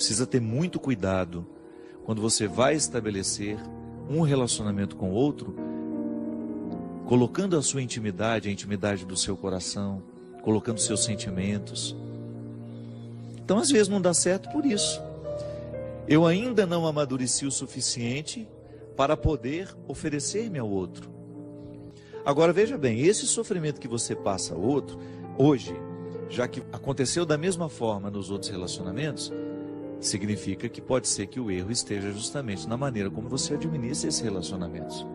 precisa ter muito cuidado quando você vai estabelecer um relacionamento com o outro, colocando a sua intimidade, a intimidade do seu coração, colocando seus sentimentos. Então, às vezes, não dá certo por isso. Eu ainda não amadureci o suficiente para poder oferecer-me ao outro. Agora, veja bem, esse sofrimento que você passa ao outro, hoje, já que aconteceu da mesma forma nos outros relacionamentos, significa que pode ser que o erro esteja justamente na maneira como você administra esses relacionamentos.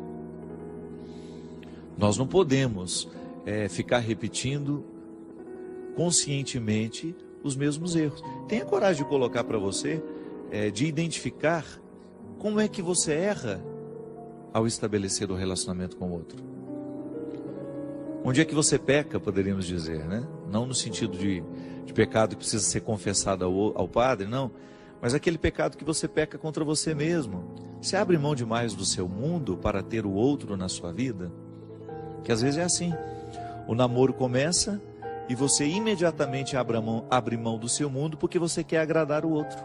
Nós não podemos ficar repetindo conscientemente os mesmos erros. Tenha coragem de colocar para você, de identificar como é que você erra ao estabelecer o relacionamento com o outro. Onde é que você peca, poderíamos dizer, né? Não no sentido de pecado que precisa ser confessado ao padre, não. Mas aquele pecado que você peca contra você mesmo. Você abre mão demais do seu mundo para ter o outro na sua vida? Que às vezes é assim. O namoro começa e você imediatamente abre mão do seu mundo porque você quer agradar o outro.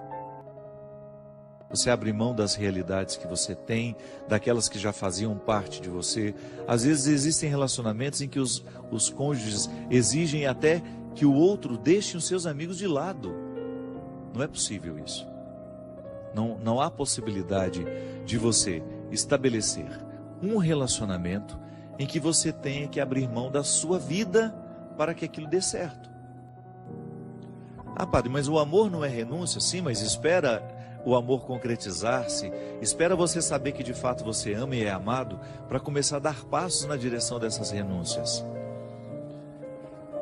Você abre mão das realidades que você tem, daquelas que já faziam parte de você. Às vezes existem relacionamentos em que os cônjuges exigem até que o outro deixe os seus amigos de lado. Não é possível isso. Não há possibilidade de você estabelecer um relacionamento em que você tenha que abrir mão da sua vida para que aquilo dê certo. Ah, padre, mas o amor não é renúncia? Sim, mas espera o amor concretizar-se, espera você saber que de fato você ama e é amado, para começar a dar passos na direção dessas renúncias.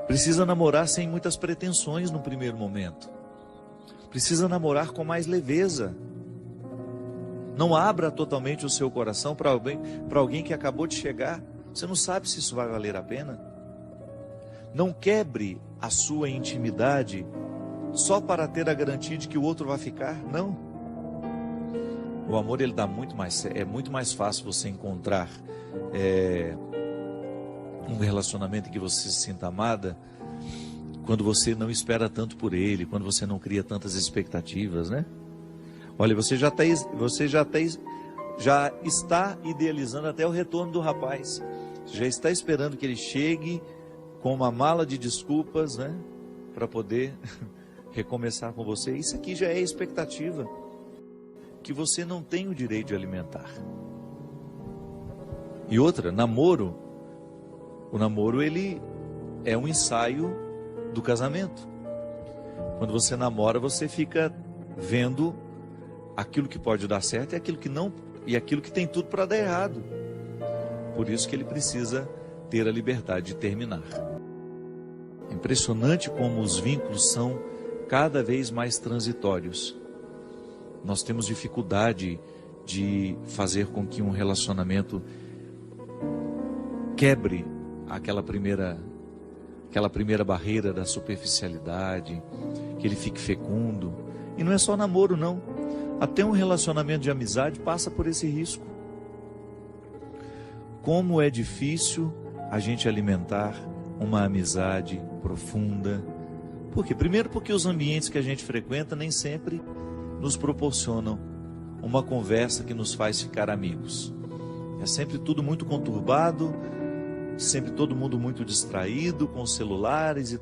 Precisa namorar sem muitas pretensões no primeiro momento. Precisa namorar com mais leveza. Não abra totalmente o seu coração para alguém que acabou de chegar. Você não sabe se isso vai valer a pena. Não quebre a sua intimidade só para ter a garantia de que o outro vai ficar. Não. O amor, ele dá é muito mais fácil você encontrar um relacionamento em que você se sinta amada quando você não espera tanto por ele, quando você não cria tantas expectativas, né? Olha, você já está idealizando até o retorno do rapaz. Você já está esperando que ele chegue com uma mala de desculpas, né? Para poder recomeçar com você. Isso aqui já é expectativa que você não tem o direito de alimentar. E outra, namoro. O namoro, ele é um ensaio do casamento. Quando você namora, você fica vendo aquilo que pode dar certo e aquilo que não, e aquilo que tem tudo para dar errado. Por isso que ele precisa ter a liberdade de terminar. É impressionante como os vínculos são cada vez mais transitórios. Nós temos dificuldade de fazer com que um relacionamento quebre aquela primeira barreira da superficialidade, que ele fique fecundo. E não é só namoro, não. Até um relacionamento de amizade passa por esse risco. Como é difícil a gente alimentar uma amizade profunda. Por quê? Primeiro porque os ambientes que a gente frequenta nem sempre nos proporcionam uma conversa que nos faz ficar amigos. É sempre tudo muito conturbado, sempre todo mundo muito distraído com os celulares e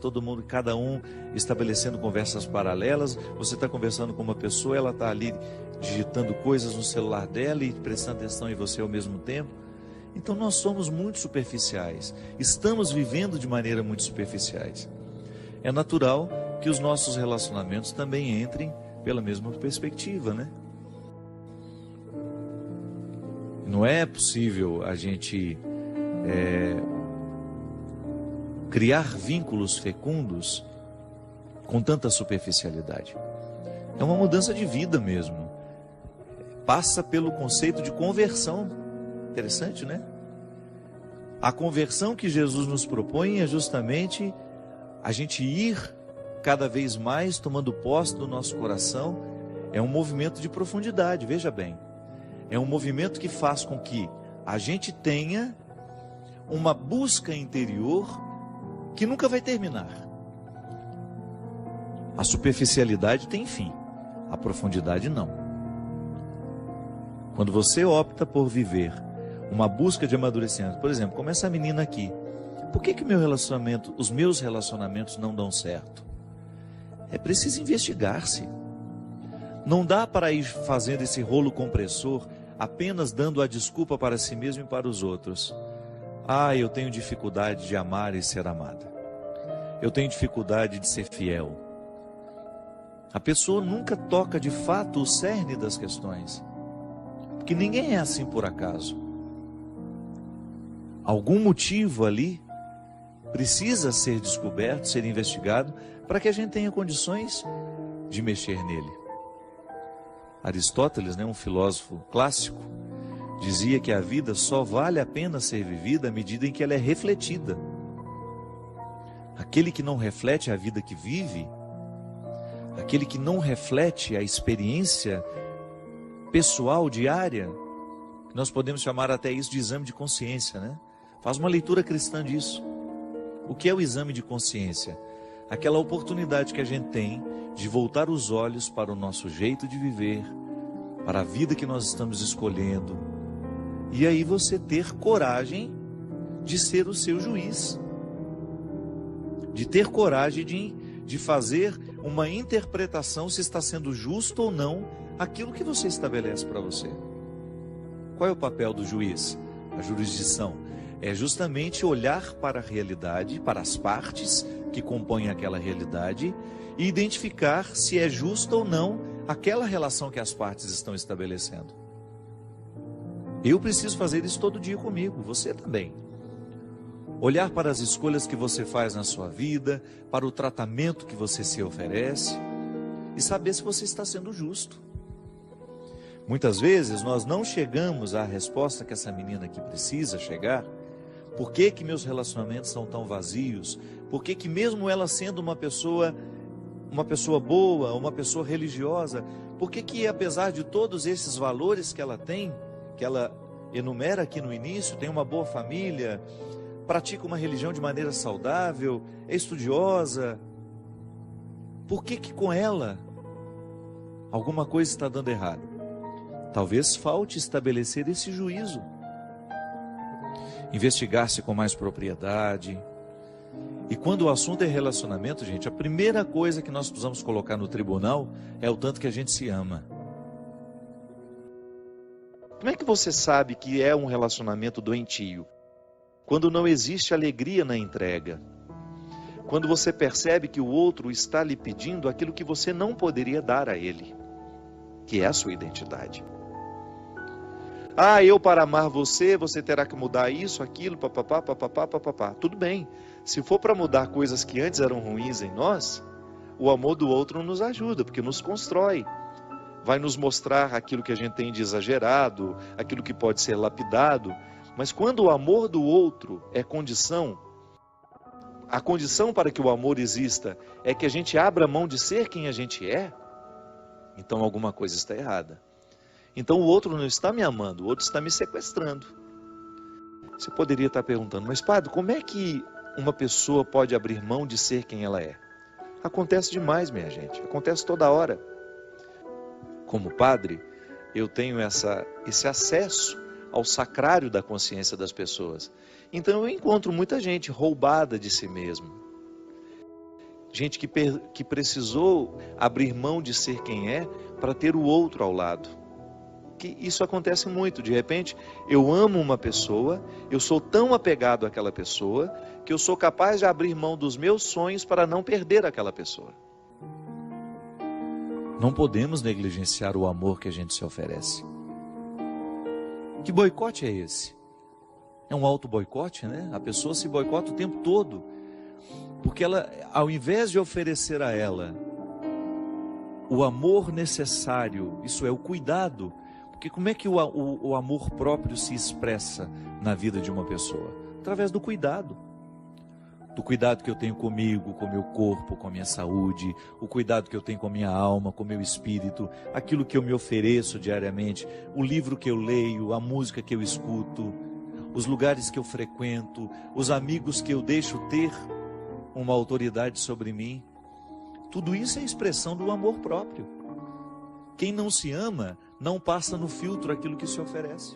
cada um estabelecendo conversas paralelas. Você está conversando com uma pessoa, ela está ali digitando coisas no celular dela e prestando atenção em você ao mesmo tempo. Então nós somos muito superficiais, estamos vivendo de maneira muito superficiais. É natural que os nossos relacionamentos também entrem pela mesma perspectiva, né? Não é possível a gente criar vínculos fecundos com tanta superficialidade. É uma mudança de vida mesmo. Passa pelo conceito de conversão. Interessante, né? A conversão que Jesus nos propõe é justamente a gente ir cada vez mais tomando posse do nosso coração. É um movimento de profundidade, veja bem. É um movimento que faz com que a gente tenha uma busca interior que nunca vai terminar. A superficialidade tem fim. A profundidade não. Quando você opta por viver uma busca de amadurecimento, por exemplo, como essa menina aqui, por que os meus relacionamentos não dão certo? É preciso investigar-se. Não dá para ir fazendo esse rolo compressor apenas dando a desculpa para si mesmo e para os outros. Eu tenho dificuldade de amar e ser amada. Eu tenho dificuldade de ser fiel. A pessoa nunca toca de fato o cerne das questões. Porque ninguém é assim por acaso. Algum motivo ali precisa ser descoberto, ser investigado, para que a gente tenha condições de mexer nele. Aristóteles, um filósofo clássico, dizia que a vida só vale a pena ser vivida à medida em que ela é refletida. Aquele que não reflete a vida que vive, aquele que não reflete a experiência pessoal diária, nós podemos chamar até isso de exame de consciência, Faz uma leitura cristã disso. O que é o exame de consciência? Aquela oportunidade que a gente tem de voltar os olhos para o nosso jeito de viver, para a vida que nós estamos escolhendo, e aí você ter coragem de ser o seu juiz, de ter coragem de fazer uma interpretação se está sendo justo ou não aquilo que você estabelece para você. Qual é o papel do juiz? A jurisdição é justamente olhar para a realidade, para as partes que compõem aquela realidade e identificar se é justa ou não aquela relação que as partes estão estabelecendo. Eu preciso fazer isso todo dia comigo, você também. Olhar para as escolhas que você faz na sua vida, para o tratamento que você se oferece e saber se você está sendo justo. Muitas vezes nós não chegamos à resposta que essa menina aqui precisa chegar. Por que meus relacionamentos são tão vazios? Por que mesmo ela sendo uma pessoa boa, uma pessoa religiosa, por que apesar de todos esses valores que ela tem, que ela enumera aqui no início, tem uma boa família, pratica uma religião de maneira saudável, é estudiosa, por que com ela alguma coisa está dando errado? Talvez falte estabelecer esse juízo, investigar-se com mais propriedade. E quando o assunto é relacionamento, gente, a primeira coisa que nós precisamos colocar no tribunal é o tanto que a gente se ama. Como é que você sabe que é um relacionamento doentio? Quando não existe alegria na entrega. Quando você percebe que o outro está lhe pedindo aquilo que você não poderia dar a ele, que é a sua identidade. Eu para amar você terá que mudar isso, aquilo, papapá, papapá, papapá. Tudo bem. Se for para mudar coisas que antes eram ruins em nós, o amor do outro nos ajuda, porque nos constrói. Vai nos mostrar aquilo que a gente tem de exagerado, aquilo que pode ser lapidado. Mas quando o amor do outro é condição, a condição para que o amor exista é que a gente abra mão de ser quem a gente é, então alguma coisa está errada. Então o outro não está me amando, o outro está me sequestrando. Você poderia estar perguntando, mas padre, como é que uma pessoa pode abrir mão de ser quem ela é? Acontece demais, minha gente, acontece toda hora. Como padre, eu tenho esse acesso ao sacrário da consciência das pessoas. Então eu encontro muita gente roubada de si mesmo. Gente que precisou abrir mão de ser quem é para ter o outro ao lado. Que isso acontece muito. De repente, eu amo uma pessoa, eu sou tão apegado àquela pessoa, que eu sou capaz de abrir mão dos meus sonhos para não perder aquela pessoa. Não podemos negligenciar o amor que a gente se oferece. Que boicote é esse? É um auto-boicote, A pessoa se boicota o tempo todo. Porque ela, ao invés de oferecer a ela o amor necessário, isso é, o cuidado. Porque como é que o amor próprio se expressa na vida de uma pessoa? Através do cuidado. Do cuidado que eu tenho comigo, com o meu corpo, com a minha saúde, o cuidado que eu tenho com a minha alma, com o meu espírito, aquilo que eu me ofereço diariamente, o livro que eu leio, a música que eu escuto, os lugares que eu frequento, os amigos que eu deixo ter uma autoridade sobre mim. Tudo isso é expressão do amor próprio. Quem não se ama, não passa no filtro aquilo que se oferece.